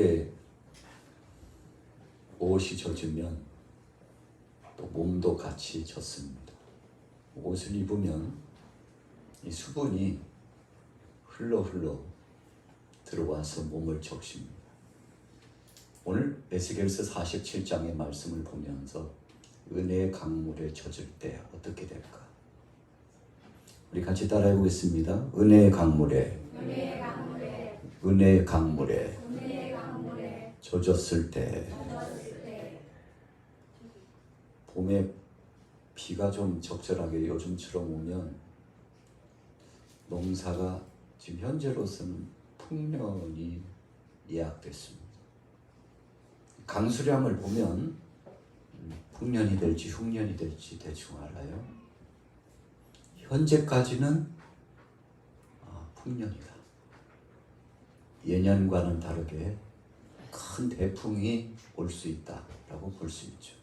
물에 옷이 젖으면 또 몸도 같이 젖습니다. 옷을 입으면 이 수분이 흘러 들어와서 몸을 적십니다. 오늘 에스겔서 47장의 말씀을 보면서 은혜의 강물에 젖을 때 어떻게 될까? 우리 같이 따라해 보겠습니다. 은혜의 강물에 젖었을 때 봄에 비가 좀 적절하게 요즘처럼 오면 농사가 지금 현재로서는 풍년이 예약됐습니다. 강수량을 보면 풍년이 될지 흉년이 될지 대충 알아요. 현재까지는 풍년이다. 예년과는 다르게 큰 태풍이 올 수 있다라고 볼 수 있죠.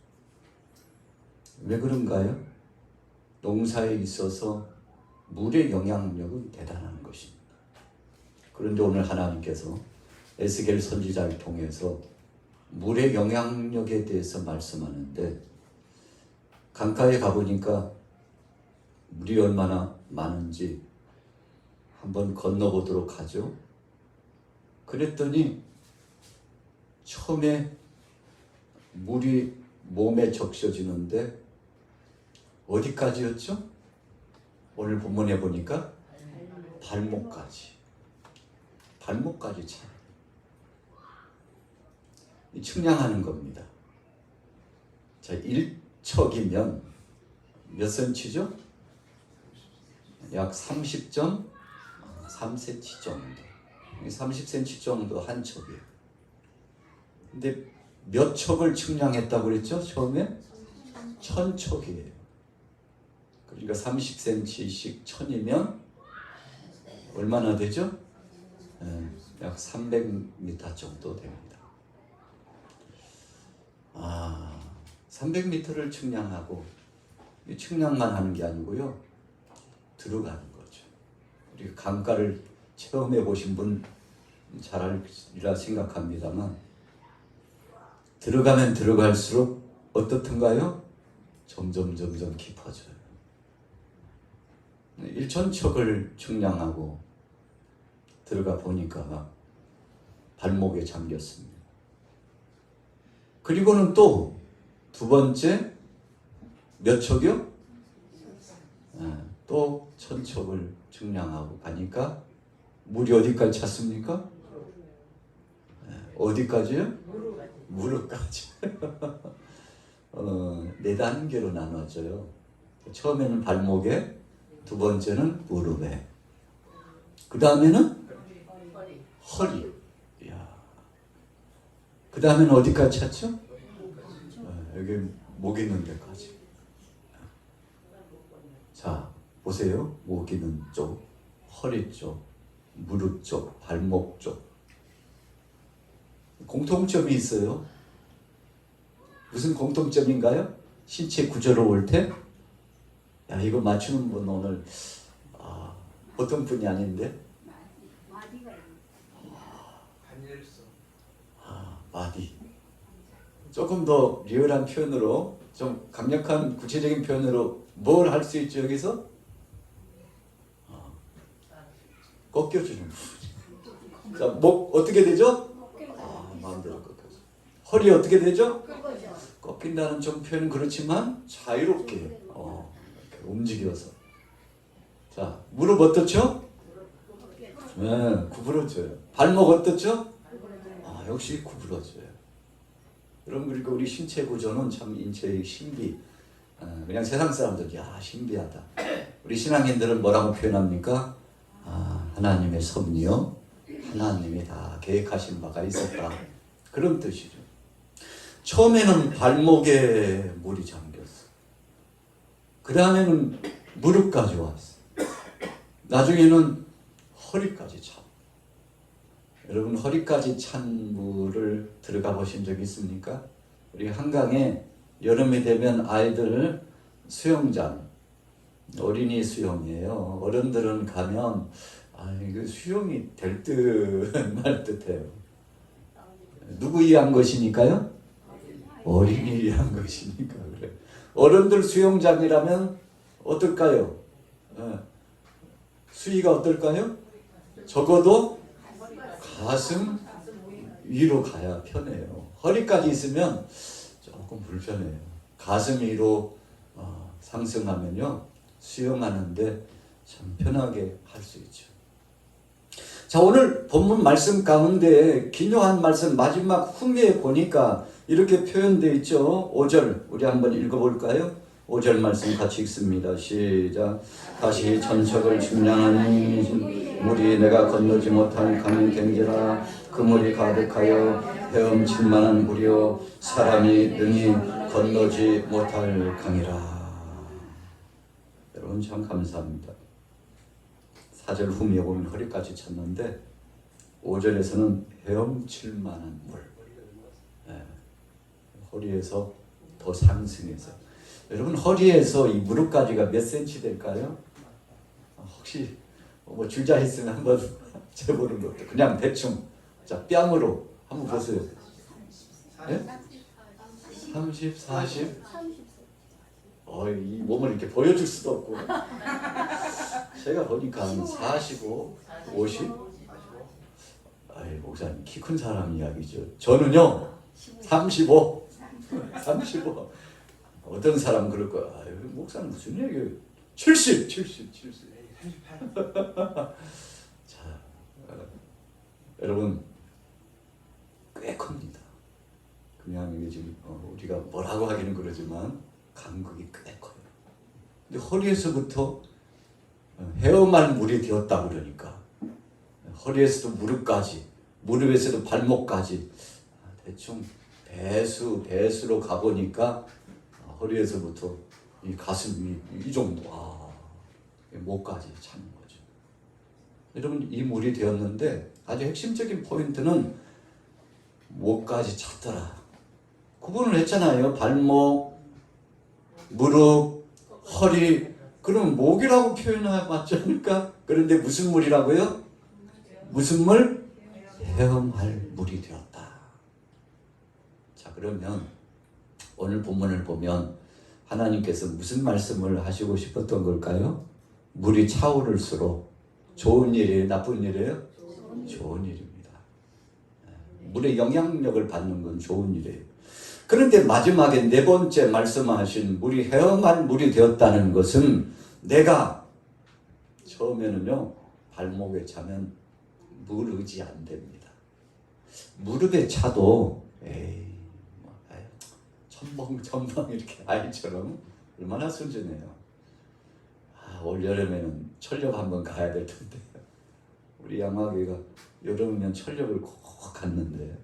왜 그런가요? 농사에 있어서 물의 영향력은 대단한 것입니다. 그런데 오늘 하나님께서 에스겔 선지자를 통해서 물의 영향력에 대해서 말씀하는데, 강가에 가보니까 물이 얼마나 많은지 한번 건너보도록 하죠. 그랬더니 처음에 물이 몸에 적셔지는데 어디까지였죠? 오늘 본문에 보니까 발목까지 차. 측량하는 겁니다. 자, 1척이면 몇 센치죠? 약 30.3cm 정도. 30cm 정도 한 척이에요. 근데 몇 척을 측량했다고 그랬죠? 처음에 1000척이에요. 그러니까 30cm씩 1000이면 얼마나 되죠? 약 300m 정도 됩니다. 300m를 측량하고, 측량만 하는 게 아니고요, 들어가는 거죠. 우리 강가를 체험해 보신 분 잘 알리라 생각합니다만, 들어가면 들어갈수록 어떻든가요? 점점 깊어져요. 1000척을 측량하고 들어가 보니까 발목에 잠겼습니다. 그리고는 또 두 번째 몇 척이요? 또 1000척을 측량하고 가니까 물이 어디까지 찼습니까? 어디까지요? 무릎까지. 4단계로 나눠져요. 처음에는 발목에, 두 번째는 무릎에, 그 다음에는 허리. 그 다음에는 어디까지 찼죠? 여기 목 있는 데까지. 자, 보세요. 목 있는 쪽, 허리 쪽, 무릎 쪽, 발목 쪽. 공통점이 있어요. 무슨 공통점인가요? 신체 구조로 볼 때, 이거 맞추는 분 오늘 보통 분이 아닌데. 마디. 조금 더 리얼한 표현으로, 좀 강력한 구체적인 표현으로 뭘 할 수 있죠 여기서? 꺾여주는 부분. 자, 목 어떻게 되죠? 마음대로 꺾여서. 허리 어떻게 되죠? 꺾인다는 좀 표현은 그렇지만 자유롭게 이렇게 움직여서. 자, 무릎 어떻죠? 구부러져요. 발목 어떻죠? 역시 구부러져요. 여러분, 그러니까 우리 신체 구조는 참 인체의 신비. 그냥 세상 사람들 신비하다. 우리 신앙인들은 뭐라고 표현합니까? 하나님의 섭리요, 하나님이 다 계획하신 바가 있었다. 그런 뜻이죠. 처음에는 발목에 물이 잠겼어. 그 다음에는 무릎까지 왔어. 나중에는 허리까지 차. 여러분, 허리까지 찬 물을 들어가 보신 적 있습니까? 우리 한강에 여름이 되면 아이들 수영장, 어린이 수영이에요. 어른들은 가면 이거 수영이 될 듯 말 듯해요. 누구 위한 것이니까요? 어린이 위한 것이니까 그래. 어른들 수영장이라면 어떨까요? 수위가 어떨까요? 적어도 가슴 위로 가야 편해요. 허리까지 있으면 조금 불편해요. 가슴 위로 상승하면요 수영하는데 참 편하게 할 수 있죠. 자, 오늘 본문 말씀 가운데 기묘한 말씀 마지막 후미에 보니까 이렇게 표현되어 있죠. 5절 우리 한번 읽어볼까요? 5절 말씀 같이 읽습니다. 시작. 다시 천척을 침량하니 물이 내가 건너지 못할 강이 갱제라. 그 물이 가득하여 헤엄칠 만한 물이요 사람이 능히 건너지 못할 강이라. 여러분 참 감사합니다. 4절 후미에 보면 허리까지 쳤는데 5절에서는 헤엄칠 만한 물. 허리에서 더 상승해서. 여러분 허리에서 이 무릎까지가 몇 센치 될까요? 혹시 뭐 줄자 있으면 한번 재보는 것도 그냥 대충 자 뺨으로 한번 보세요. 30, 40? 이 몸을 이렇게 보여줄 수도 없고 제가 보니까 한 45, 50? 목사님 키 큰 사람 이야기죠. 저는요 35. 어떤 사람 그럴 거야. 목사님 무슨 얘기예요? 70. 자, 여러분 꽤 큽니다. 그냥 이게 지금 우리가 뭐라고 하기는 그러지만 간극이 꽤 커요. 근데 허리에서부터 헤엄할 물이 되었다 그러니까 허리에서도 무릎까지, 무릎에서도 발목까지 대충 배수로 가보니까 허리에서부터 이 가슴이 이 정도 목까지 차는 거죠. 여러분 이 물이 되었는데 아주 핵심적인 포인트는 목까지 찼더라. 구분을 했잖아요. 발목, 무릎, 허리. 그럼 목이라고 표현하면 맞지 않을까? 그런데 무슨 물이라고요? 무슨 물? 헤엄할 물이 되었다. 자, 그러면 오늘 본문을 보면 하나님께서 무슨 말씀을 하시고 싶었던 걸까요? 물이 차오를수록 좋은 일이에요? 나쁜 일이에요? 좋은 일입니다. 물의 영향력을 받는 건 좋은 일이에요. 그런데 마지막에 네 번째 말씀하신 물이 헤엄할 물이 되었다는 것은 내가 처음에는요 발목에 차면 물 의지 안 됩니다. 무릎에 차도 첨벙 이렇게 아이처럼 얼마나 순진해요. 올 여름에는 철력 한번 가야 될 텐데 우리 양화교회가 여름이면 철력을 꼭 갔는데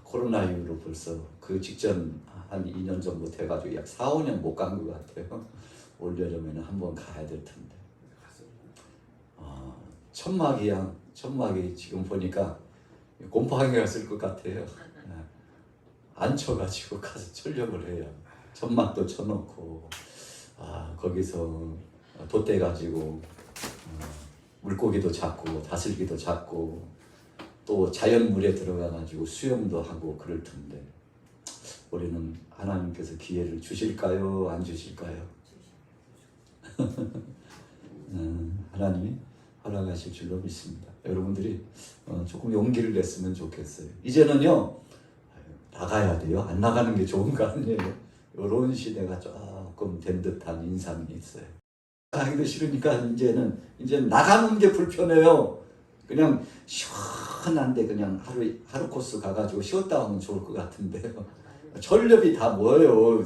코로나 이후로 벌써 그 직전 한 2년 정도 돼가지고 약 4, 5년 못 간 것 같아요. 올 여름에는 한번 가야 될 텐데 천막이 지금 보니까 곰팡이가 쓸 것 같아요. 앉혀가지고 가서 철력을 해요. 천막도 쳐놓고 거기서 돛대 가지고 물고기도 잡고 다슬기도 잡고 또 자연물에 들어가가지고 수영도 하고 그럴 텐데 우리는 하나님께서 기회를 주실까요? 안 주실까요? 하나님이 허락하실 줄로 믿습니다. 여러분들이 조금 용기를 냈으면 좋겠어요. 이제는요 나가야 돼요. 안 나가는 게 좋은 거 아니에요. 이런 시대가 조금 된 듯한 인상이 있어요. 가기도 싫으니까 이제 나가는 게 불편해요. 그냥 시원한데 그냥 하루 코스 가가지고 쉬었다 오면 좋을 것 같은데요. 전력이 다 뭐예요?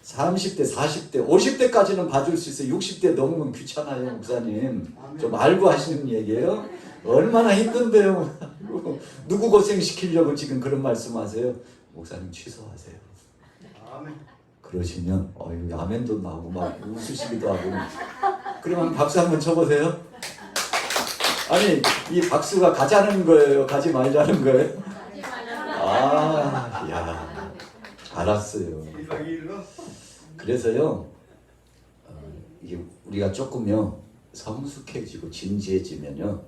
30대, 40대, 50대까지는 봐줄 수 있어요. 60대 넘으면 귀찮아요, 목사님. 좀 알고 하시는 얘기예요? 얼마나 힘든데요. 누구 고생시키려고 지금 그런 말씀하세요? 목사님 취소하세요. 그러시면 아멘도 나오고 막 웃으시기도 하고 그러면 박수 한번 쳐보세요. 아니 이 박수가 가자는 거예요? 가지 말자는 거예요? 야 알았어요. 그래서요 이게 우리가 조금요 성숙해지고 진지해지면요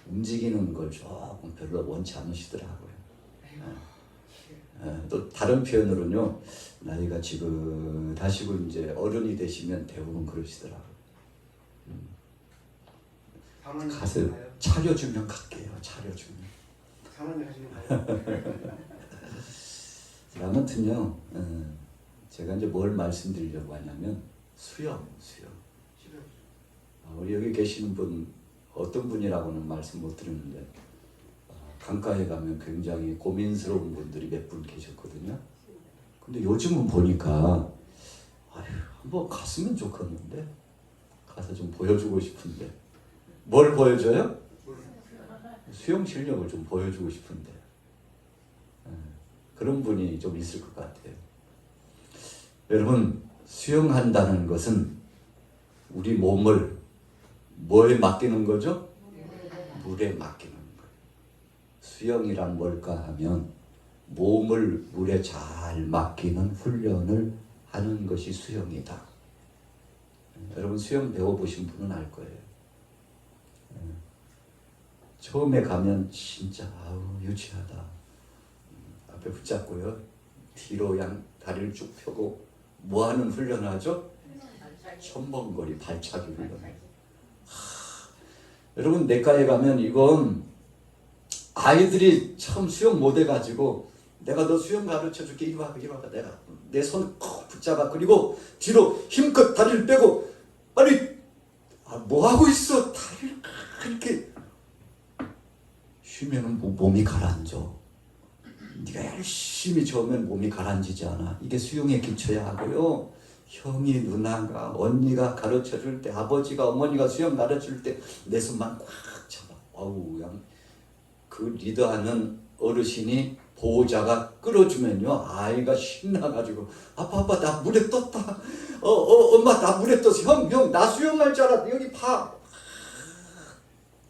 움직이는 걸 조금 별로 원치 않으시더라고요. 또 다른 표현으로는요, 나이가 지긋하시고 이제 어른이 되시면 대부분 그러시더라고요. 가서 차려주면 갈게요. 차려주면. 사모님 하시는 거예요? 아무튼요, 제가 이제 뭘 말씀드리려고 하냐면 수영. 우리 여기 계시는 분 어떤 분이라고는 말씀 못 드렸는데 강가에 가면 굉장히 고민스러운 분들이 몇 분 계셨거든요. 근데 요즘은 보니까 한번 갔으면 좋겠는데 가서 좀 보여주고 싶은데 뭘 보여줘요? 수영 실력을 좀 보여주고 싶은데 그런 분이 좀 있을 것 같아요. 여러분, 수영한다는 것은 우리 몸을 뭐에 맡기는 거죠? 물에 맡기는 거예요. 수영이란 뭘까 하면 몸을 물에 잘 맡기는 훈련을 하는 것이 수영이다. 여러분 수영 배워보신 분은 알 거예요. 처음에 가면 진짜 유치하다. 앞에 붙잡고요. 뒤로 다리를 쭉 펴고 뭐 하는 훈련을 하죠? 첨벙거리 발차기 훈련. 여러분 내과에 가면 이건 아이들이 처음 수영 못 해가지고 내가 너 수영 가르쳐줄게 이리 와 내가 내 손 콕 붙잡아 그리고 뒤로 힘껏 다리를 빼고 빨리 뭐 하고 있어 다리를 이렇게 쉬면은 몸이 가라앉아. 네가 열심히 저으면 몸이 가라앉지 않아. 이게 수영의 기초야 하고요. 형이 누나가 언니가 가르쳐줄 때 아버지가 어머니가 수영 가르쳐줄 때 내 손만 꽉 잡아. 그냥 그 리더하는 어르신이 보호자가 끌어주면요 아이가 신나가지고 아빠 나 물에 떴다. 엄마 나 물에 떴어. 형 나 수영할 줄 알았다. 여기 봐.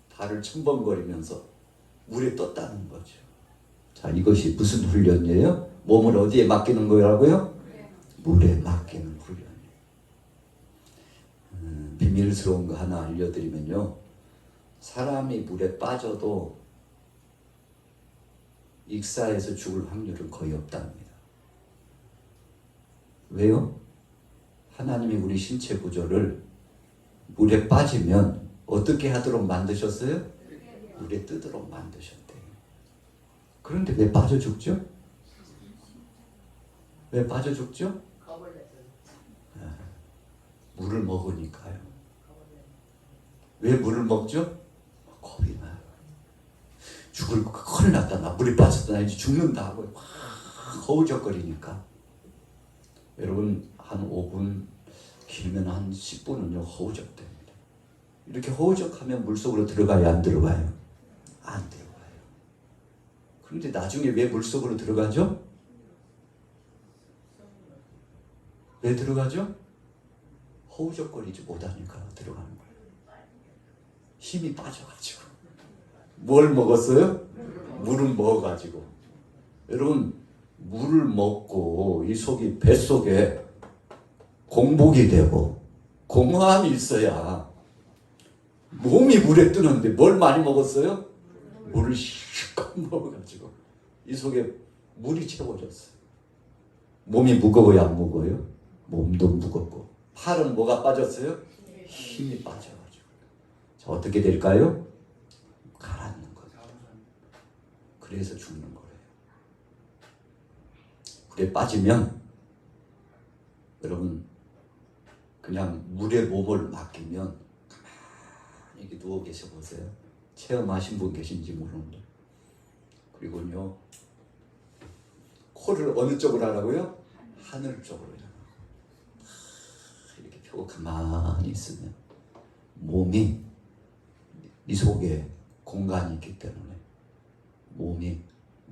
발을 첨벙거리면서 물에 떴다는 거죠. 자, 이것이 무슨 훈련이에요? 몸을 어디에 맡기는 거라고요? 물에 맡기는 훈련이에요. 비밀스러운 거 하나 알려드리면요. 사람이 물에 빠져도 익사해서 죽을 확률은 거의 없답니다. 왜요? 하나님이 우리 신체 구조를 물에 빠지면 어떻게 하도록 만드셨어요? 물에 뜨도록 만드셨대요. 그런데 왜 빠져 죽죠? 왜 빠져 죽죠? 물을 먹으니까요. 왜 물을 먹죠? 겁이 나요. 죽을 거 큰일 났다. 나 물에 빠졌다. 나 이제 죽는다 하고 허우적거리니까. 여러분 한 5분 길면 한 10분은요 허우적됩니다. 이렇게 허우적하면 물속으로 들어가요? 안 들어가요? 안 들어가요. 그런데 나중에 왜 물속으로 들어가죠? 왜 들어가죠? 허우적거리지 못하니까 들어가는 거예요. 힘이 빠져가지고. 뭘 먹었어요? 물을 먹어가지고. 여러분 물을 먹고 이 속이 뱃속에 공복이 되고 공허함이 있어야 몸이 물에 뜨는데 뭘 많이 먹었어요? 물을 실컷 먹어가지고 이 속에 물이 채워졌어요. 몸이 무거워요? 안 무거워요? 몸도 무겁고. 팔은 뭐가 빠졌어요? 힘이 빠져가지고. 자, 어떻게 될까요? 가라앉는 거예요. 그래서 죽는 거예요. 물에 빠지면 여러분 그냥 물에 몸을 맡기면 가만히 이렇게 누워 계셔 보세요. 체험하신 분 계신지 모르는데. 그리고요 코를 어느 쪽으로 하라고요? 하늘 쪽으로 이렇게 펴고 가만히 있으면 몸이 이 속에 공간이 있기 때문에 몸이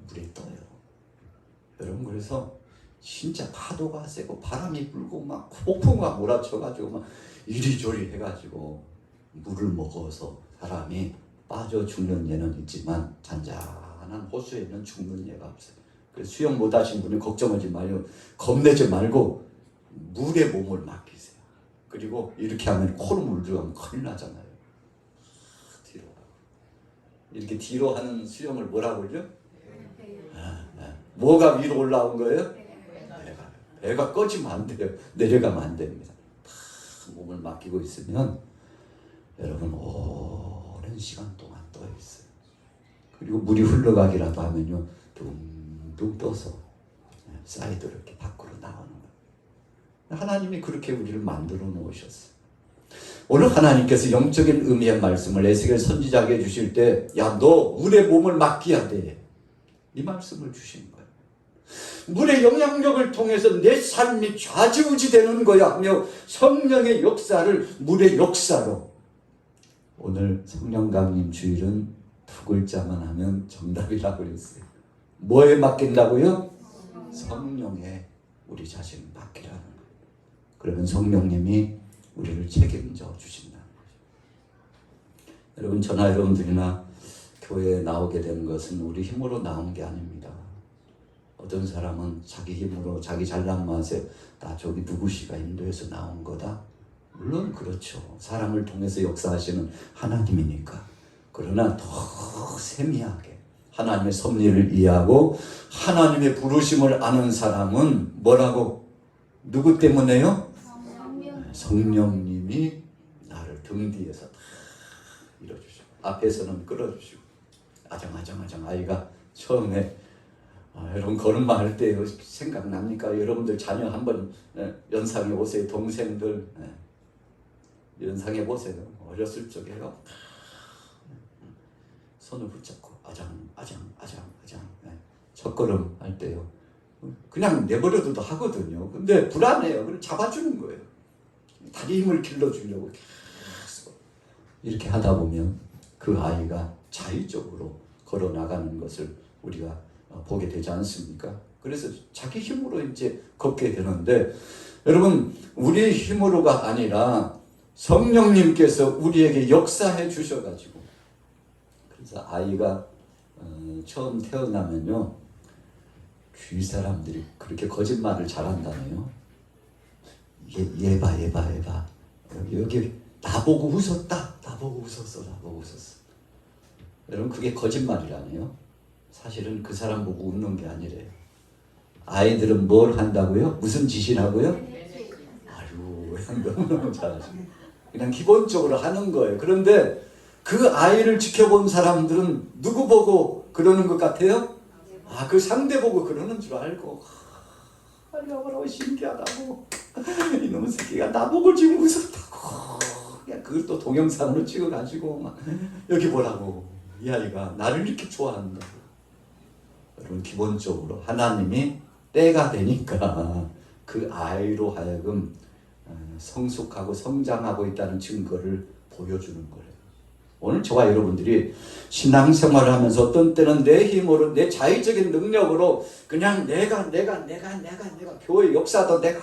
물에 떠요. 여러분 그래서 진짜 파도가 세고 바람이 불고 막 폭풍과 몰아쳐가지고 막 이리저리 해가지고 물을 먹어서 사람이 빠져 죽는 예는 있지만 잔잔한 호수에는 죽는 예가 없어요. 그래서 수영 못하신 분이 걱정하지 마요. 겁내지 말고 물에 몸을 맡기세요. 그리고 이렇게 하면 코로 물 들어가면 큰일 나잖아요. 뒤로 이렇게 뒤로 하는 수영을 뭐라고 그러죠? 뭐가 위로 올라온 거예요? 배가 꺼지면 안 돼요. 내려가면 안 됩니다. 다 몸을 맡기고 있으면 여러분 오랜 시간 동안 떠 있어요. 그리고 물이 흘러가기라도 하면요 둥둥 떠서 사이드로 이렇게 밖으로 나오는 거예요. 하나님이 그렇게 우리를 만들어 놓으셨어요. 오늘 하나님께서 영적인 의미의 말씀을 에스겔 선지자에게 주실 때, 야, 너 물에 몸을 맡겨야 돼. 이 말씀을 주신 거예요. 물의 영향력을 통해서 내 삶이 좌지우지되는 거야 하며 성령의 역사를 물의 역사로. 오늘 성령 강림 주일은 두 글자만 하면 정답이라고 그랬어요. 뭐에 맡긴다고요? 성령에 우리 자신을 맡기라는 거예요. 그러면 성령님이 우리를 책임져 주신다는 거죠. 여러분, 저나 여러분들이나 교회에 나오게 되는 것은 우리 힘으로 나온 게 아닙니다. 어떤 사람은 자기 힘으로 자기 잘난 맛에 나 저기 누구시가 인도해서 나온 거다. 물론 그렇죠. 사람을 통해서 역사하시는 하나님이니까. 그러나 더 세미하게 하나님의 섭리를 이해하고 하나님의 부르심을 아는 사람은 뭐라고? 누구 때문에요? 성령님이 나를 등 뒤에서 다 밀어주시고 앞에서는 끌어주시고 아정아정 아이가 처음에 여러분 걸음마 할 때 생각납니까? 여러분들 자녀 한번 연상해 보세요. 동생들 연상해 보세요. 어렸을 적에요. 손을 붙잡고 아장 첫걸음 할 때요. 그냥 내버려둬도 하거든요. 근데 불안해요. 그럼 잡아주는 거예요. 다리 힘을 길러주려고 계속 이렇게 하다 보면 그 아이가 자의적으로 걸어 나가는 것을 우리가 보게 되지 않습니까? 그래서 자기 힘으로 이제 걷게 되는데, 여러분, 우리의 힘으로가 아니라 성령님께서 우리에게 역사해 주셔가지고, 그래서 아이가 처음 태어나면요, 주위 사람들이 그렇게 거짓말을 잘한다네요. 얘 봐. 여기 나보고 웃었다. 나보고 웃었어. 여러분, 그게 거짓말이라네요. 사실은 그 사람 보고 웃는 게 아니래요. 아이들은 뭘 한다고요? 무슨 짓이라고요? 아유, 너무너무 잘하시네. 그냥 기본적으로 하는 거예요. 그런데 그 아이를 지켜본 사람들은 누구 보고 그러는 것 같아요? 그 상대 보고 그러는 줄 알고, 여보라고 신기하다고, 이놈 새끼가 나보고 지금 웃었다고, 그걸 또 동영상으로 찍어가지고 막 여기 보라고, 이 아이가 나를 이렇게 좋아한다고. 여러분, 기본적으로 하나님이 때가 되니까 그 아이로 하여금 성숙하고 성장하고 있다는 증거를 보여주는 거예요. 오늘 저와 여러분들이 신앙생활을 하면서 어떤 때는 내 힘으로 내 자의적인 능력으로 그냥 내가 교회 역사도 내가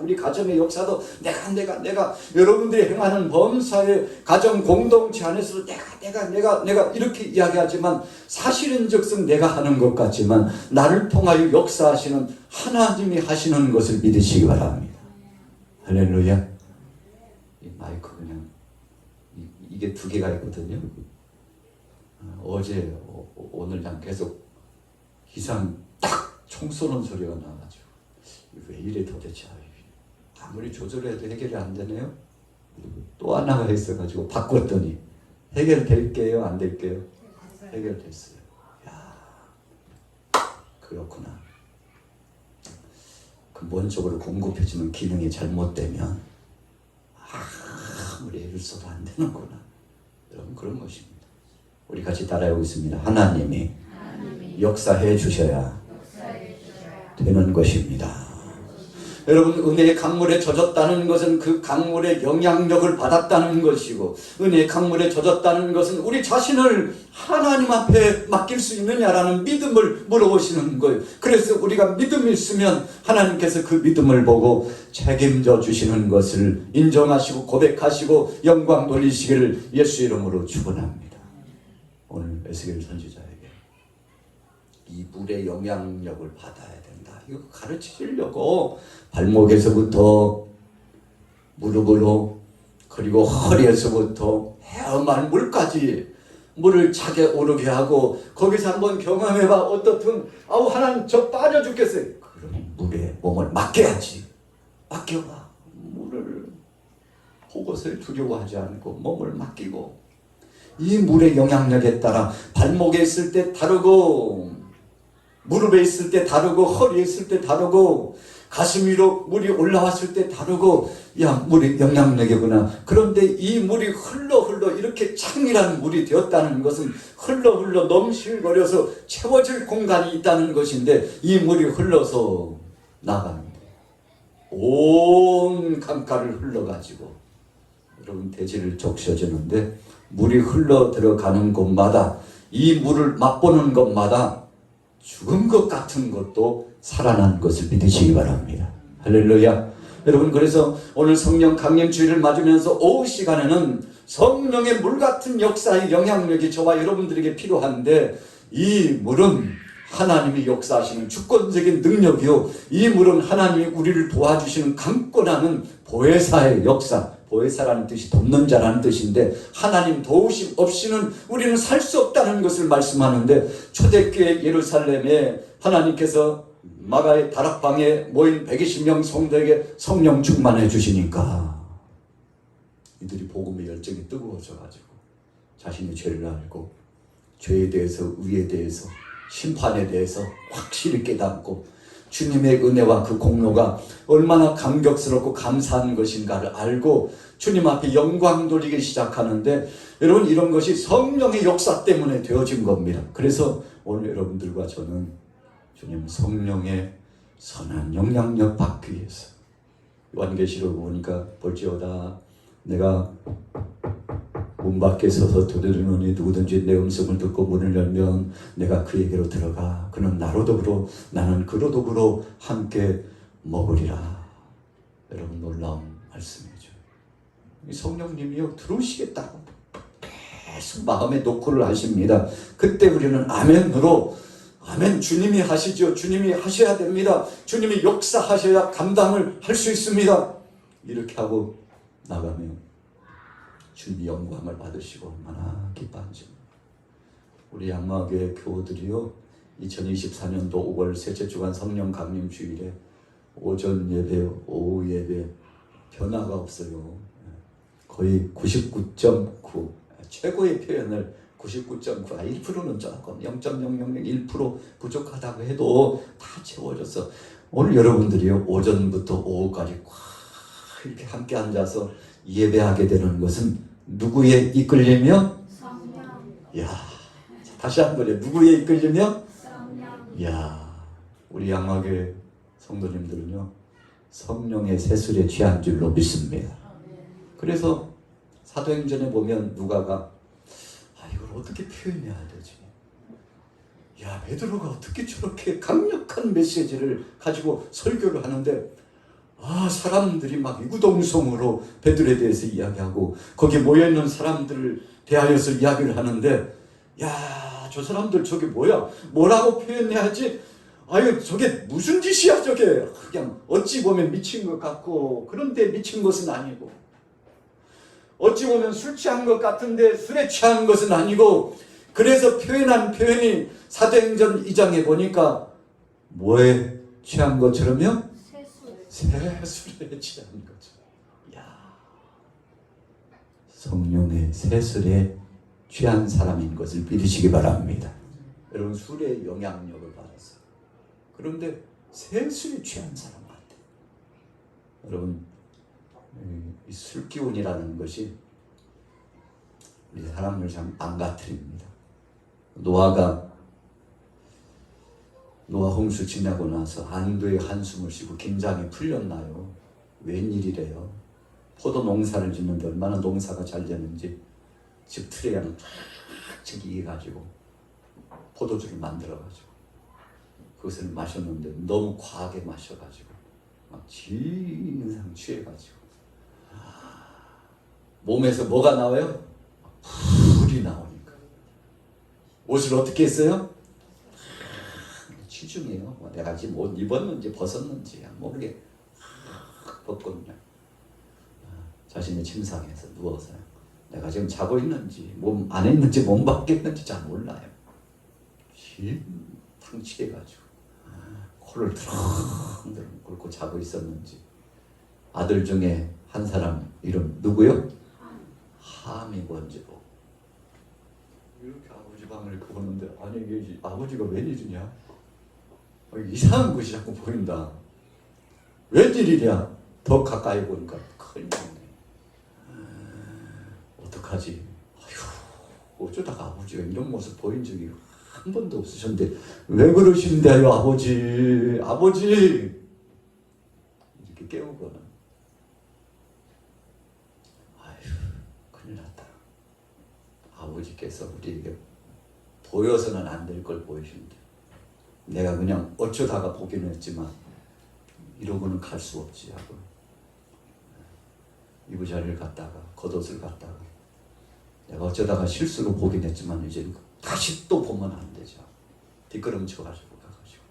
우리 가정의 역사도 내가 여러분들이 행하는 범사의 가정 공동체 안에서도 내가 이렇게 이야기하지만 사실은즉슨 내가 하는 것 같지만 나를 통하여 역사하시는 하나님이 하시는 것을 믿으시기 바랍니다. 할렐루야. 이 마이크 그냥 이게 두 개가 있거든요. 어제 오늘 난 계속 이상 딱 총 쏘는 소리가 나가지고 왜 이래 도대체. 아무리 조절해도 해결이 안 되네요. 또 하나가 있어가지고 바꿨더니 해결될게요, 안 될게요? 해결됐어요. 야, 그렇구나. 근본적으로 공급해주는 기능이 잘못되면 아무리 애를 써도 안 되는구나. 여러분, 그런 것입니다. 우리 같이 따라해보겠습니다. 하나님이 역사해 주셔야 되는 것입니다. 여러분, 은혜의 강물에 젖었다는 것은 그 강물의 영향력을 받았다는 것이고, 은혜의 강물에 젖었다는 것은 우리 자신을 하나님 앞에 맡길 수 있느냐라는 믿음을 물어보시는 거예요. 그래서 우리가 믿음이 있으면 하나님께서 그 믿음을 보고 책임져 주시는 것을 인정하시고 고백하시고 영광 돌리시기를 예수 이름으로 축원합니다. 오늘 에스겔 선지자에게 이 물의 영향력을 받아야 된다, 이거 가르치려고 발목에서부터 무릎으로, 그리고 허리에서부터 헤엄할 물까지 물을 차게 오르게 하고 거기서 한번 경험해봐. 어떻든 아우 하나님 저 빠져 죽겠어요. 그럼 물에 몸을 맡겨야지. 맡겨봐. 물을 그것을 두려워하지 않고 몸을 맡기고 이 물의 영향력에 따라 발목에 있을 때 다르고 무릎에 있을 때 다르고 허리에 있을 때 다르고 가슴 위로 물이 올라왔을 때 다르고 야 물이 영향력이구나. 그런데 이 물이 흘러 이렇게 창이라는 물이 되었다는 것은 흘러 넘실거려서 채워질 공간이 있다는 것인데 이 물이 흘러서 나가는데 온 강가를 흘러가지고 여러분 대지를 적셔주는데 물이 흘러 들어가는 곳마다 이 물을 맛보는 것마다 죽은 것 같은 것도 살아난 것을 믿으시기 바랍니다. 할렐루야. 여러분 그래서 오늘 성령 강림 주일을 맞으면서 오후 시간에는 성령의 물 같은 역사의 영향력이 저와 여러분들에게 필요한데 이 물은 하나님이 역사하시는 주권적인 능력이요 이 물은 하나님이 우리를 도와주시는 강권하는 보혜사의 역사. 보혜사라는 뜻이 돕는 자라는 뜻인데 하나님 도우심 없이는 우리는 살 수 없다는 것을 말씀하는데 초대교회 예루살렘에 하나님께서 마가의 다락방에 모인 120명 성도에게 성령 충만해 주시니까 이들이 복음의 열정이 뜨거워져 가지고 자신의 죄를 알고 죄에 대해서 의에 대해서 심판에 대해서 확실히 깨닫고 주님의 은혜와 그 공로가 얼마나 감격스럽고 감사한 것인가를 알고 주님 앞에 영광 돌리기 시작하는데 여러분 이런 것이 성령의 역사 때문에 되어진 겁니다. 그래서 오늘 여러분들과 저는 주님 성령의 선한 영향력 받기 위해서 요한계시록 보니까 볼지어다 내가 문 밖에 서서 두드리노니 누구든지 내 음성을 듣고 문을 열면 내가 그에게로 들어가 그는 나로 더불어 나는 그로 더불어 함께 먹으리라. 여러분 놀라운 말씀이죠. 성령님이요 들어오시겠다고 계속 마음에 노크를 하십니다. 그때 우리는 아멘으로 아멘 주님이 하시죠. 주님이 하셔야 됩니다. 주님이 역사하셔야 감당을 할 수 있습니다. 이렇게 하고 나가면 주님이 영광을 받으시고 얼마나 기뻐한지. 우리 양마교회 교우들이요 2024년도 5월 셋째 주간 성령 강림 주일에 오전 예배, 오후 예배 변화가 없어요. 거의 99.9 최고의 표현을 99.9 1%는 조금 0.001% 부족하다고 해도 다 채워져서 오늘 여러분들이요 오전부터 오후까지 꽉 이렇게 함께 앉아서 예배하게 되는 것은 누구의 이끌리며? 성령. 야, 다시 한번요. 누구의 이끌리며? 성령. 야, 우리 양화교회 성도님들은요 성령의 세술에 취한 줄로 믿습니다. 그래서 사도행전에 보면 누가가 이걸 어떻게 표현해야 되지? 야, 베드로가 어떻게 저렇게 강력한 메시지를 가지고 설교를 하는데 사람들이 막 이구동성으로 베드로에 대해서 이야기하고 거기에 모여있는 사람들을 대하여서 이야기를 하는데 야, 저 사람들 저게 뭐야? 뭐라고 표현해야지? 저게 무슨 짓이야 저게? 그냥 어찌 보면 미친 것 같고 그런데 미친 것은 아니고 어찌 보면 술 취한 것 같은데 술에 취한 것은 아니고 그래서 표현한 표현이 사도행전 2장에 보니까 뭐에 취한 것처럼요? 새술에 취한 거죠. 야, 성령의 새술에 취한 사람인 것을 믿으시기 바랍니다. 여러분 술의 영향력을 받았어요. 그런데 새술에 취한 사람 같아요. 여러분 이 술기운이라는 것이 우리 사람을 참 망가뜨립니다. 노아 홍수 지나고 나서 안도의 한숨을 쉬고 긴장이 풀렸나요? 웬일이래요? 포도 농사를 짓는데 얼마나 농사가 잘 되는지 집 틀에 그냥 쫙 이겨가지고 포도주를 만들어가지고 그것을 마셨는데 너무 과하게 마셔가지고 막 진상 취해가지고 몸에서 뭐가 나와요? 불이 나오니까 옷을 어떻게 했어요? 취중해요. 내가 지금 옷 입었는지 벗었는지 모르게 벗거든요. 자신의 침상에서 누워서요. 내가 지금 자고 있는지 몸 안에 있는지 몸 밖에 있는지 잘 몰라요. 탕치해가지고 코를 드렁드렁 굴고 자고 있었는지. 아들 중에 한 사람 이름 누구요? 함이 번지고 이렇게 아버지 방을 이렇게 보는데 아니 이게 아버지가 웬일이냐? 이상한 것이 자꾸 보인다. 웬일이냐? 더 가까이 보니까 큰일 났네. 어떡하지? 아휴, 어쩌다가 아버지가 이런 모습 보인 적이 한 번도 없으셨는데 왜 그러신데요 아버지? 아버지! 이렇게 깨우거나 아휴 큰일 났다. 아버지께서 우리에게 보여서는 안 될 걸 보이신다. 내가 그냥 어쩌다가 보기는 했지만 이러고는 갈 수 없지 하고 이부자리를 갔다가 겉옷을 갔다가 내가 어쩌다가 실수로 보긴 했지만 이제 다시 또 보면 안 되죠. 뒷걸음쳐가지고 가가지고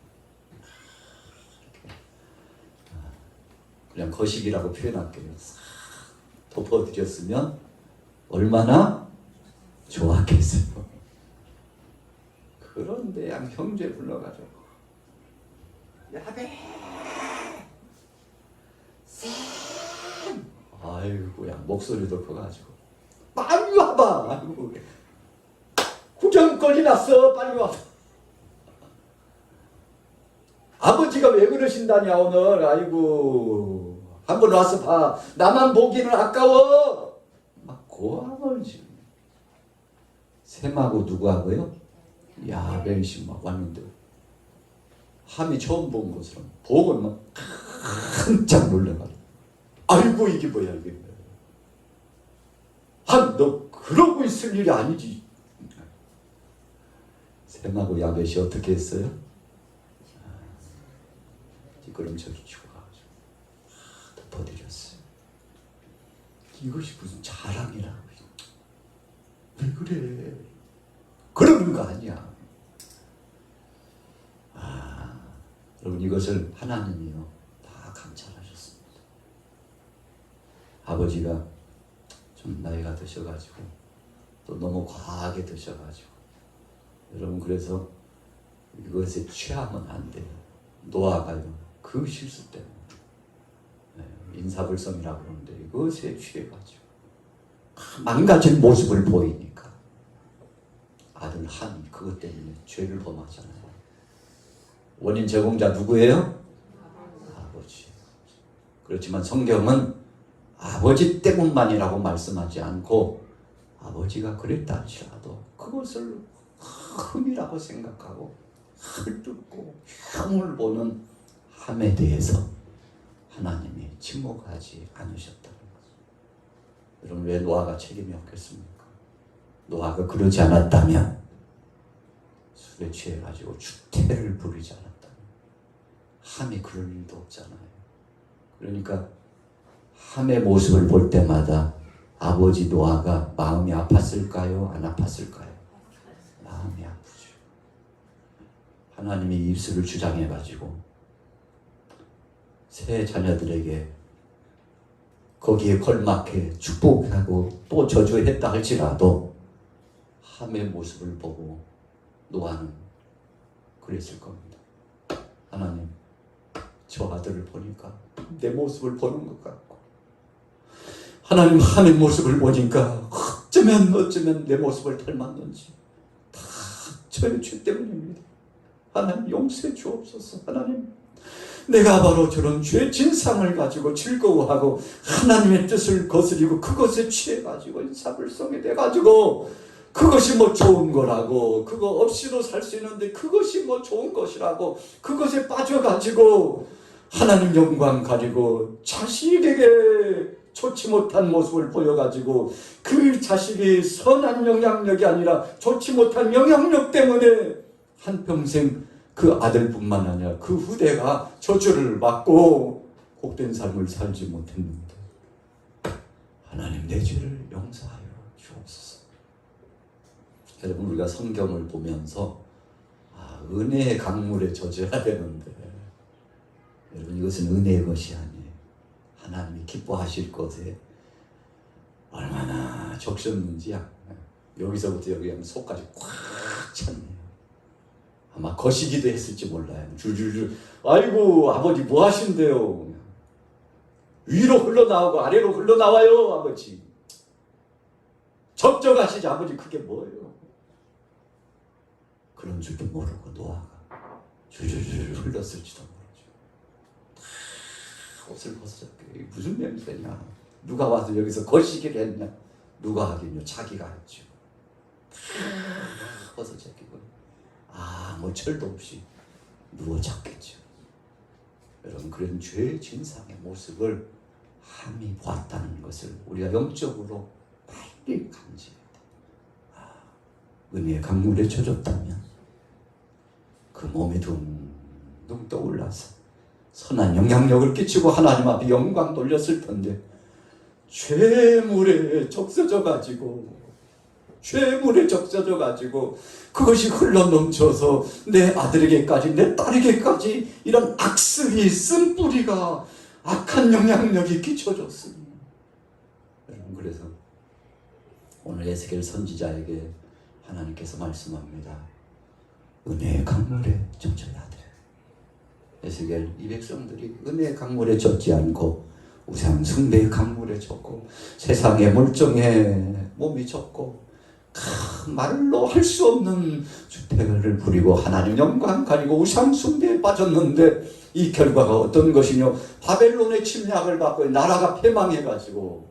이렇게 그냥 거식이라고 표현할게요. 싹 덮어드렸으면 얼마나 좋았겠어요. 그런데 양 형제 불러가지고 야배 쌤 아이고 야 목소리도 커가지고 빨리 와봐. 아이고 구경거리 났어. 빨리 와봐. 아버지가 왜 그러신다냐 오늘. 아이고 한번 와서 봐. 나만 보기는 아까워. 막 고함을 지르네. 샘하고 누구하고요? 야벨씨 막 왔는데 함이 처음 본 것처럼 보고 막 깜짝 놀라가지고 아이고 이게 뭐야 이게. 함 너 그러고 있을 일이 아니지. 샘하고 야벳이 어떻게 했어요? 뒷걸음질 치고 가가지고 덮어드렸어요. 이것이 무슨 자랑이라고. 왜 그래? 그러는 거 아니야. 여러분 이것을 하나님이요 다 감찰하셨습니다. 아버지가 좀 나이가 드셔가지고 또 너무 과하게 드셔가지고 여러분 그래서 이것에 취하면 안 돼요. 노아가요 그 실수 때문에 인사불성이라고 그러는데 이것에 취해가지고 망가진 모습을 보이니까 아들 함이 그것 때문에 죄를 범하잖아요. 원인 제공자 누구예요? 아버지. 그렇지만 성경은 아버지 때문만이라고 말씀하지 않고 아버지가 그랬다 할지라도 그것을 흠이라고 생각하고 헐뜯고 흉을 보는 함에 대해서 하나님이 침묵하지 않으셨다는 거죠. 여러분 왜 노아가 책임이 없겠습니까? 노아가 그러지 않았다면 술에 취해가지고 주태를 부리지 않았다면 함이 그럴 일도 없잖아요. 그러니까 함의 모습을 볼 때마다 아버지 노아가 마음이 아팠을까요? 안 아팠을까요? 마음이 아프죠. 하나님이 입술을 주장해가지고 새 자녀들에게 거기에 걸맞게 축복하고 또 저주했다 할지라도 함의 모습을 보고 노아는 그랬을 겁니다. 하나님, 저 아들을 보니까 내 모습을 보는 것 같고 하나님 함의 모습을 보니까 어쩌면 내 모습을 닮았는지 다 저의 죄 때문입니다. 하나님 용서해 주옵소서. 하나님 내가 바로 저런 죄 진상을 가지고 즐거워하고 하나님의 뜻을 거스리고 그것에 취해가지고 인사불성이 돼가지고 그것이 뭐 좋은 거라고 그거 없이도 살 수 있는데 그것이 뭐 좋은 것이라고 그것에 빠져가지고 하나님 영광 가지고 자식에게 좋지 못한 모습을 보여가지고 그 자식이 선한 영향력이 아니라 좋지 못한 영향력 때문에 한평생 그 아들뿐만 아니라 그 후대가 저주를 받고 복된 삶을 살지 못했는데 하나님 내 죄를 용서하여 주옵소서. 여러분 우리가 성경을 보면서 은혜의 강물에 젖어야 되는데 여러분 이것은 은혜의 것이 아니에요. 하나님이 기뻐하실 것에 얼마나 적셨는지야 여기서부터 여기 하면 속까지 꽉 찼네요. 아마 거시기도 했을지 몰라요. 줄줄줄 아이고 아버지 뭐 하신대요. 위로 흘러나오고 아래로 흘러나와요 아버지. 적적하시지 아버지 그게 뭐예요. 그런 줄도 모르고 노아가 줄줄줄 흘렀을지도 모르죠. 다 옷을 벗었게 무슨 냄새냐. 누가 와서 여기서 거시기를 했냐. 누가 하긴요. 자기가 했죠. 다 벗어졌기고 아무 철도 없이 누워 잤겠죠. 여러분 그런 죄의 진상의 모습을 함이 보았다는 것을 우리가 영적으로 빨리 감지해야 돼. 은혜의 강물에 젖었다면 그 몸이 둥둥 떠올라서 선한 영향력을 끼치고 하나님 앞에 영광 돌렸을 텐데 죄물에 적셔져 가지고 그것이 흘러넘쳐서 내 아들에게까지 내 딸에게까지 이런 악습이 쓴뿌리가 악한 영향력이 끼쳐졌습니다. 여러분 그래서 오늘 에스겔 선지자에게 하나님께서 말씀합니다. 은혜의 강물에 젖어야 돼. 에스겔 이 백성들이 은혜의 강물에 젖지 않고 우상 숭배의 강물에 젖고 세상의 물정에 몸이 젖고 말로 할 수 없는 주택을 부리고 하나님 영광 가리고 우상 숭배에 빠졌는데 이 결과가 어떤 것이냐. 바벨론의 침략을 받고 나라가 패망해가지고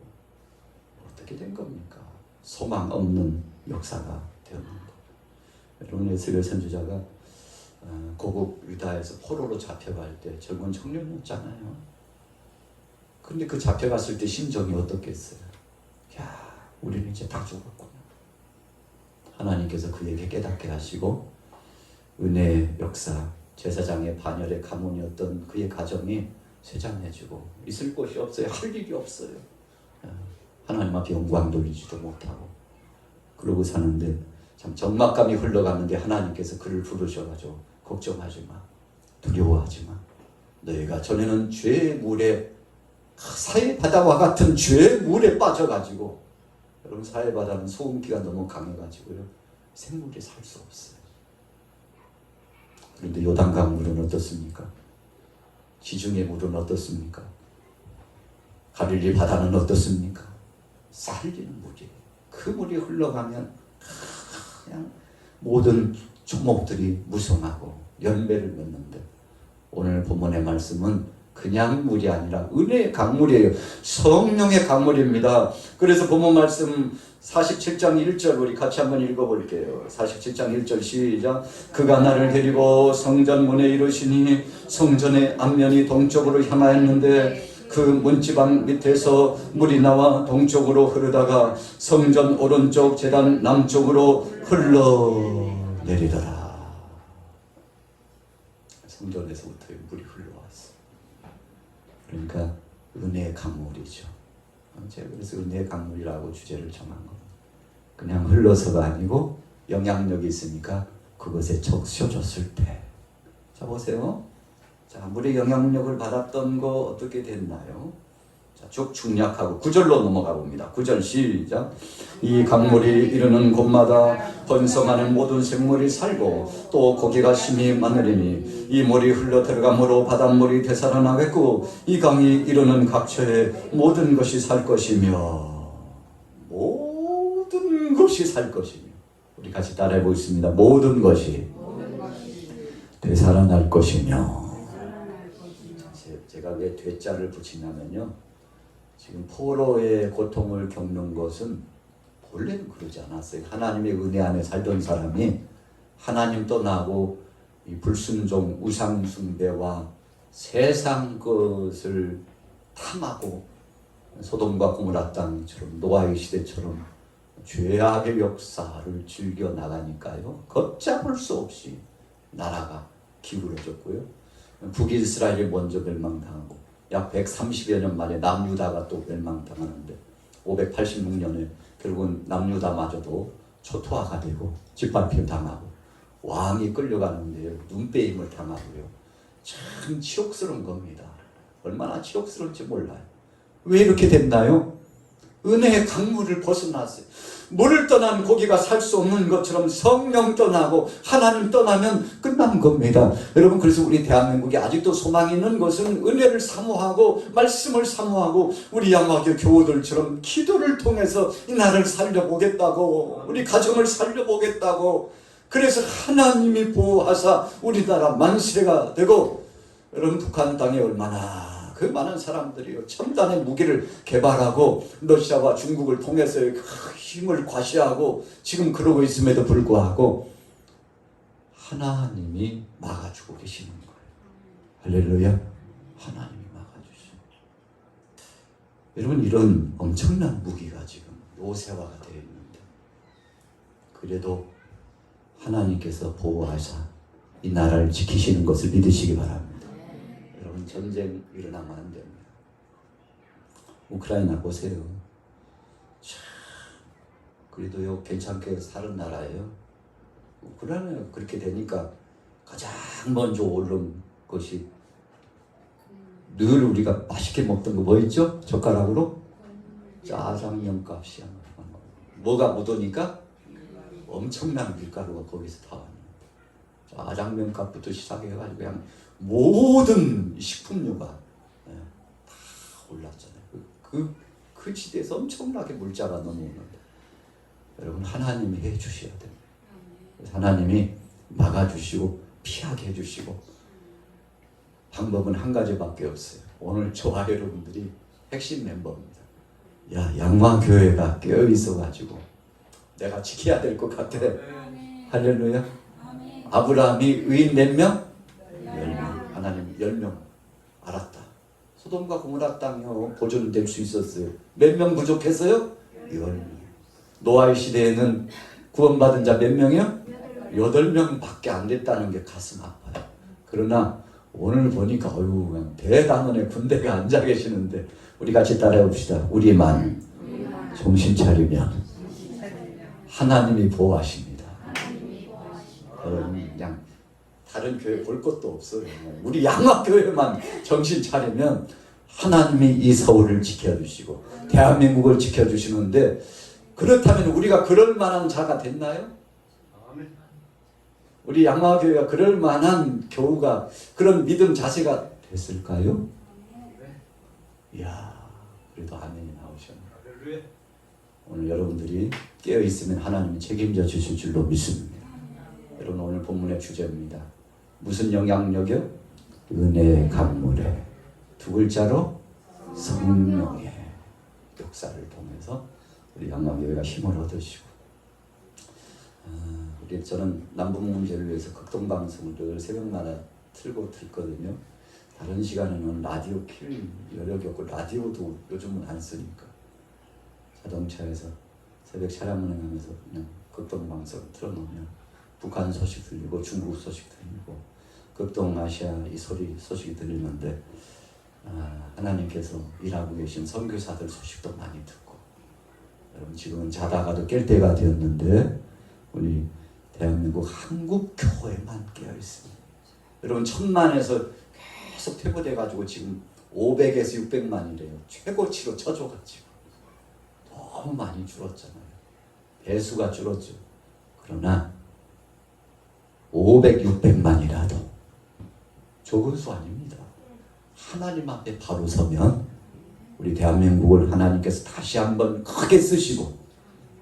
어떻게 된 겁니까? 소망 없는 역사가 되었는데 여러분 에스겔 선지자가 고국 유다에서 포로로 잡혀갈 때 젊은 청년이었잖아요. 근데 그 잡혀갔을 때 심정이 어떻겠어요? 야 우리는 이제 다 죽었구나. 하나님께서 그에게 깨닫게 하시고 은혜의 역사 제사장의 반열의 가문이었던 그의 가정이 쇠잔해지고 있을 곳이 없어요. 할 일이 없어요. 하나님 앞에 영광 돌리지도 못하고 그러고 사는데 참 적막감이 흘러가는데 하나님께서 그를 부르셔가지고 걱정하지 마. 두려워하지 마. 너희가 전에는 죄의 물에 사해바다와 같은 죄의 물에 빠져가지고 여러분 사해바다는 소금기가 너무 강해가지고요. 생물이 살 수 없어요. 그런데 요단강 물은 어떻습니까? 지중해 물은 어떻습니까? 갈릴리 바다는 어떻습니까? 살리는 물이에요. 그 물이 흘러가면 그냥 모든 초목들이 무성하고 열매를 맺는데 오늘 본문의 말씀은 그냥 물이 아니라 은혜의 강물이에요. 성령의 강물입니다. 그래서 본문 말씀 47장 1절 우리 같이 한번 읽어볼게요. 47장 1절 시작. 그가 나를 데리고 성전 문에 이르시니 성전의 앞면이 동쪽으로 향하였는데 그 문지방 밑에서 물이 나와 동쪽으로 흐르다가 성전 오른쪽 제단 남쪽으로 흘러내리더라. 성전에서부터 물이 흘러왔어. 그러니까 은혜의 강물이죠. 제가 그래서 은혜의 강물이라고 주제를 정한 겁니다. 그냥 흘러서가 아니고 영향력이 있으니까 그것에 적셔졌을 때. 자 보세요. 자 물의 영향력을 받았던 거 어떻게 됐나요? 자, 쭉 중략하고 9절로 넘어가 봅니다. 9절 시작. 이 강물이 이르는 곳마다 번성하는 모든 생물이 살고 또 고기가 심히 많으리니 이 물이 흘러 들어감으로 바닷물이 되살아나겠고 이 강이 이르는 각처에 모든 것이 살 것이며 모든 것이 살 것이며 우리 같이 따라해 보겠습니다. 모든 것이 되살아날 것이며. 제가 왜 되자를 붙이냐면요. 지금 포로의 고통을 겪는 것은 본래는 그러지 않았어요. 하나님의 은혜 안에 살던 사람이 하나님 떠나고 이 불순종, 우상 숭배와 세상 것을 탐하고 소돔과 고모라 땅처럼 노아의 시대처럼 죄악의 역사를 즐겨 나가니까요. 걷잡을 수 없이 나라가 기울어졌고요. 북이스라엘이 먼저 멸망당하고 약 130여 년 만에 남유다가 또 멸망당하는데 586년에 결국은 남유다마저도 초토화가 되고 짓밟힘 당하고 왕이 끌려가는데요. 눈빼임을 당하고요. 참 치욕스러운 겁니다. 얼마나 치욕스러운지 몰라요. 왜 이렇게 됐나요? 은혜의 강물을 벗어났어요. 물을 떠난 고기가 살 수 없는 것처럼 성령 떠나고 하나님 떠나면 끝난 겁니다. 여러분, 그래서 우리 대한민국이 아직도 소망이 있는 것은 은혜를 사모하고 말씀을 사모하고 우리 양화교 교우들처럼 기도를 통해서 이 나라를 살려보겠다고, 우리 가정을 살려보겠다고, 그래서 하나님이 보호하사 우리나라 만세가 되고, 여러분 북한 땅에 얼마나 그 많은 사람들이요 첨단의 무기를 개발하고 러시아와 중국을 통해서 그 힘을 과시하고 지금 그러고 있음에도 불구하고 하나님이 막아주고 계시는 거예요. 할렐루야. 하나님이 막아주시는 거예요. 여러분, 이런 엄청난 무기가 지금 요새화가 되어 있는데 그래도 하나님께서 보호하사 이 나라를 지키시는 것을 믿으시기 바랍니다. 여러분, 전쟁 일어나면 안 됩니다. 우크라이나 보세요. 참, 그래도요 괜찮게 사는 나라예요. 우크라이나 그렇게 되니까 가장 먼저 오른 것이 늘 우리가 맛있게 먹던 거 뭐 있죠? 젓가락으로? 짜장면 값이야. 뭐가 못 오니까? 엄청난 밀가루가 거기서 다 왔는데 짜장면 값부터 시작해가지고 그냥 모든 식품료가 다 올랐잖아요. 그 시대에서 엄청나게 물자가 넘어오는데 여러분, 하나님이 해주셔야 됩니다. 하나님이 막아주시고 피하게 해주시고 방법은 한 가지밖에 없어요. 오늘 저와 여러분들이 핵심 멤버입니다. 야, 양화교회가 깨어있어가지고 내가 지켜야 될 것 같아. 할렐루야. 아브라함이 의인 몇 명? 10명. 하나님 10명 알았다. 소돔과 고모라 땅이요 보존될 수 있었어요. 몇 명 부족했어요? 10명. 노아의 시대에는 구원받은 자 몇 명이요? 8명밖에 안 됐다는 게 가슴 아파요. 그러나 오늘 보니까 그냥 대단원의 군대가 앉아 계시는데 우리 같이 따라해 봅시다. 우리만 정신 차리면 하나님이 보호하십니다. 그냥 다른 교회 볼 것도 없어요. 우리 양화교회만 정신 차리면 하나님이 이 서울을 지켜주시고 대한민국을 지켜주시는데, 그렇다면 우리가 그럴 만한 자가 됐나요? 우리 양화교회가 그럴 만한 교우가 그런 믿음 자세가 됐을까요? 이야, 그래도 아멘이 나오셨네. 오늘 여러분들이 깨어있으면 하나님이 책임져 주실 줄로 믿습니다. 여러분, 오늘 본문의 주제입니다. 무슨 영향력이요? 은혜의 강물에, 두 글자로 성령의 역사를 통해서 우리 양화교회가 힘을 얻으시고, 저는 남북 문제를 위해서 극동방송을 늘 새벽마다 틀거든요. 다른 시간에는 라디오 킬 여력이 없고 라디오도 요즘은 안 쓰니까 자동차에서 새벽 차량 운행하면서 그냥 극동방송 틀어놓으면 북한 소식 들리고 중국 소식 들리고 극동아시아 이 소식이 들리는데 하나님께서 일하고 계신 선교사들 소식도 많이 듣고, 여러분 지금은 자다가도 깰 때가 되었는데 우리 대한민국 한국 교회만 깨어 있습니다. 여러분 1000만에서 계속 퇴보돼 가지고 지금 500에서 600만이래요. 최고치로 쳐줘가지고 너무 많이 줄었잖아요. 배수가 줄었죠. 그러나 500, 600만이라도 적은 수 아닙니다. 하나님 앞에 바로 서면 우리 대한민국을 하나님께서 다시 한번 크게 쓰시고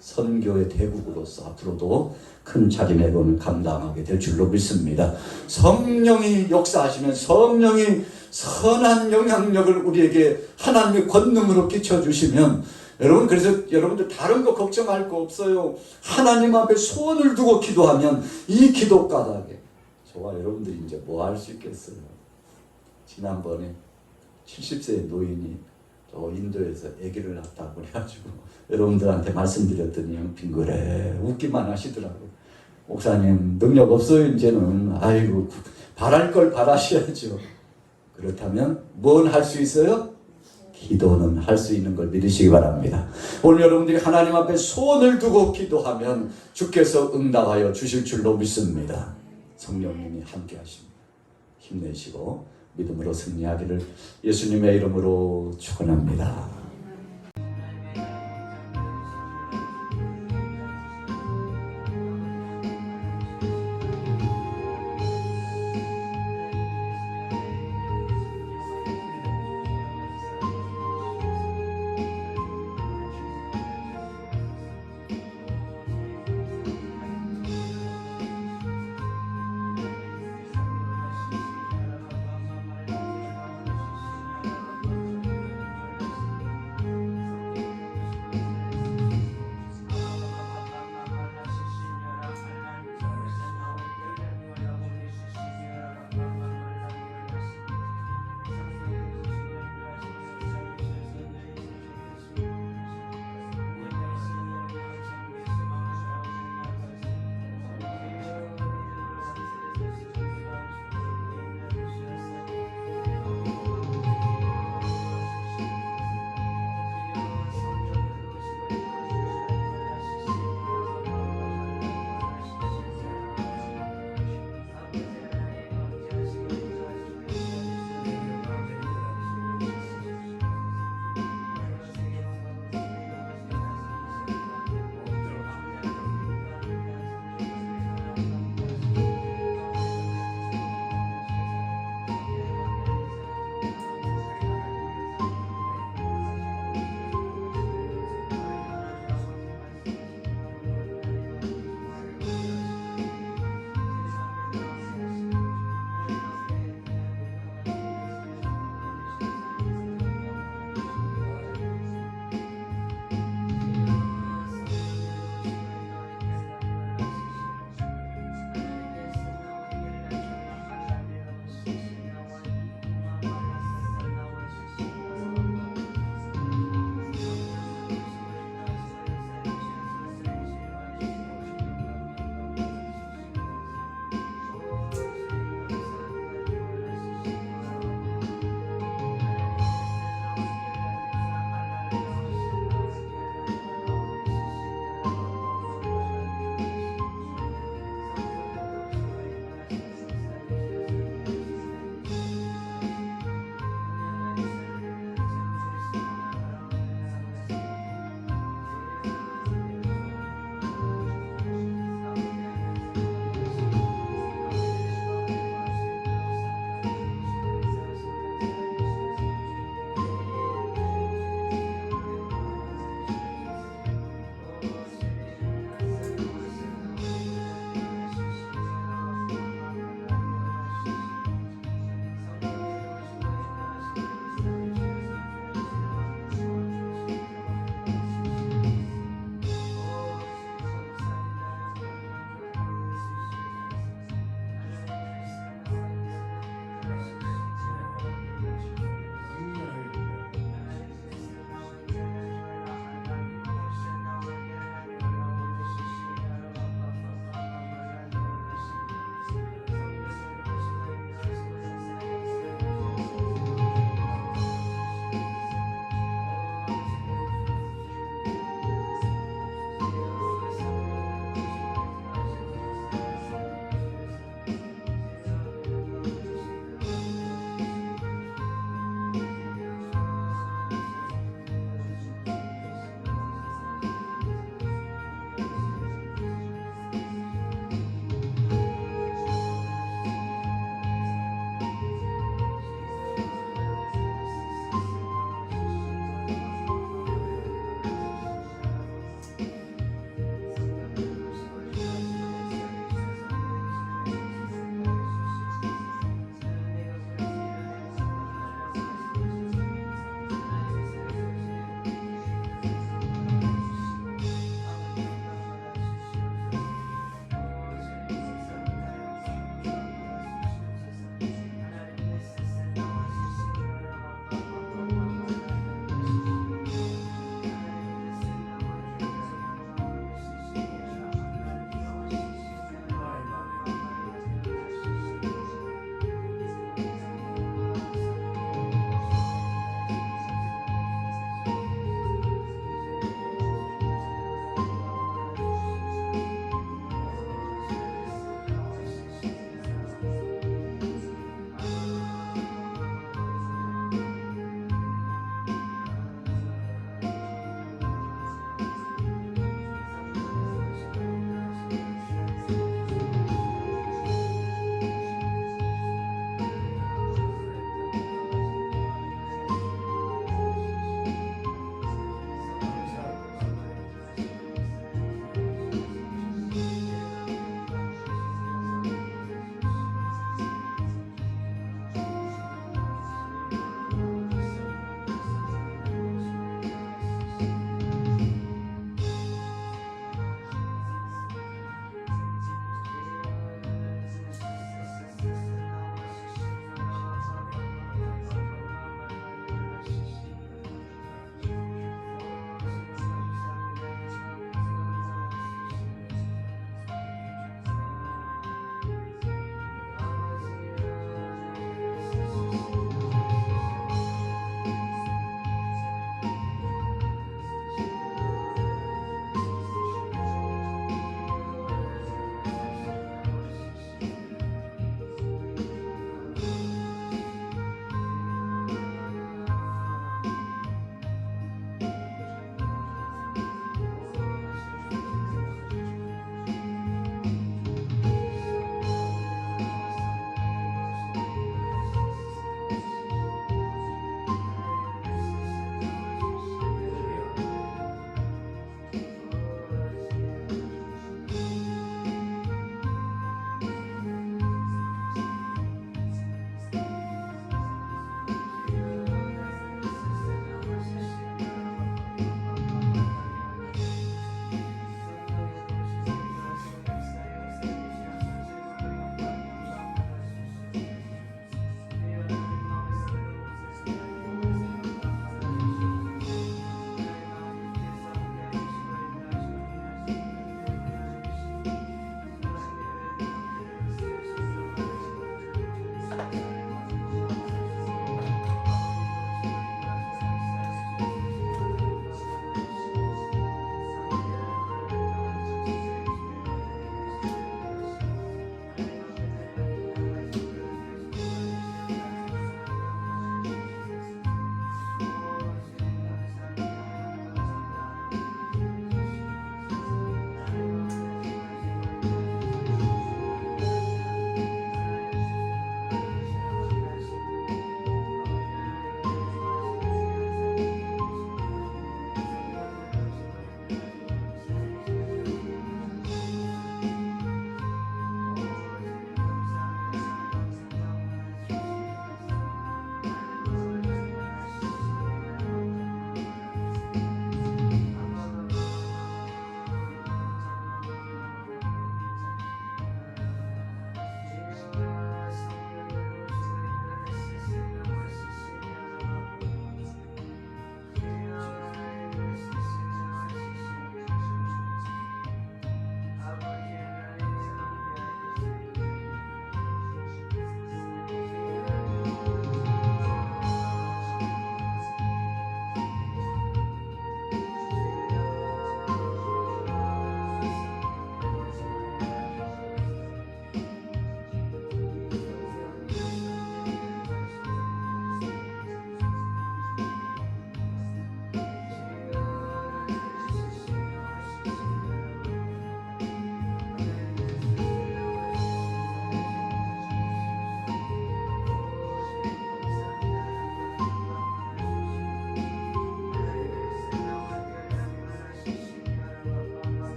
선교의 대국으로서 앞으로도 큰 자리매김을 감당하게 될 줄로 믿습니다. 성령이 역사하시면 성령이 선한 영향력을 우리에게 하나님의 권능으로 끼쳐주시면, 여러분 그래서 여러분들 다른 거 걱정할 거 없어요. 하나님 앞에 소원을 두고 기도하면 이 기도 까닭에 저와 여러분들이 이제 뭐 할 수 있겠어요. 지난번에 70세의 노인이 저 인도에서 아기를 낳았다고 그래가지고 여러분들한테 말씀드렸더니 빙그레 웃기만 하시더라고요. 목사님 능력 없어요 이제는. 아이고 바랄 걸 바라셔야죠. 그렇다면 뭘 할 수 있어요? 기도는 할 수 있는 걸 믿으시기 바랍니다. 오늘 여러분들이 하나님 앞에 소원을 두고 기도하면 주께서 응답하여 주실 줄로 믿습니다. 성령님이 함께 하십니다. 힘내시고 믿음으로 승리하기를 예수님의 이름으로 축원합니다.